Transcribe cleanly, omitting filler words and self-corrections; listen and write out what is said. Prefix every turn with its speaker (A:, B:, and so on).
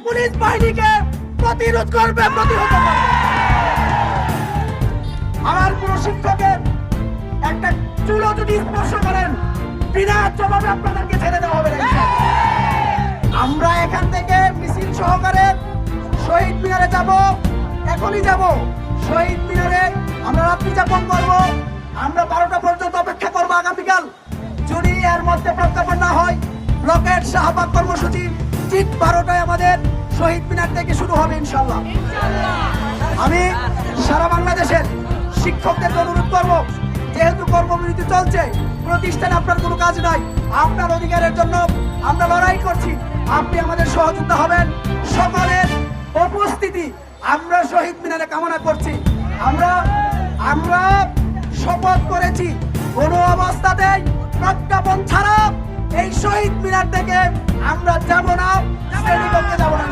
A: Police বাহিনীকে প্রতিরোধ করবে, প্রতিহত করবে। আমার কোন শিক্ষকের একটা চুলো যদি স্পর্শ করেন, বিনা জবাবে আপনাদেরকে ছেড়ে দেওয়া হবে না। আমরা এখান থেকে মিছিল সহকারে শহীদ মিনারে যাব, এখনই যাব। শহীদ মিনারে আমরা রাত্রি যাপন করব। আমরা 12টা পর্যন্ত অপেক্ষা করব আগামীকাল। যদি এর মধ্যে প্রজ্ঞাপন না হয়, রকেট শাহবাগ কর্মসূচি ঠিক 12টায় আমাদের শহীদ মিনার থেকে শুরু হবে ইনশাআল্লাহ। আমি সারা বাংলাদেশের শিক্ষকদেরকে অনুরোধ করব, যেহেতু কর্মবিরতি চলছে, প্রতিষ্ঠানে আপনার কোনো কাজ নাই, আপনার অধিকারের জন্য আমরা লড়াই করছি, আপনি আমাদের সহযোগিতা হবেন। সকলের উপস্থিতি আমরা শহীদ মিনারে কামনা করছি। আমরা শপথ করেছি কোনো অবস্থাতেই প্রজ্ঞাপন ছাড়া এই শহীদ মিনার থেকে আমরা যাব না, শ্রেণীকক্ষে যাব না।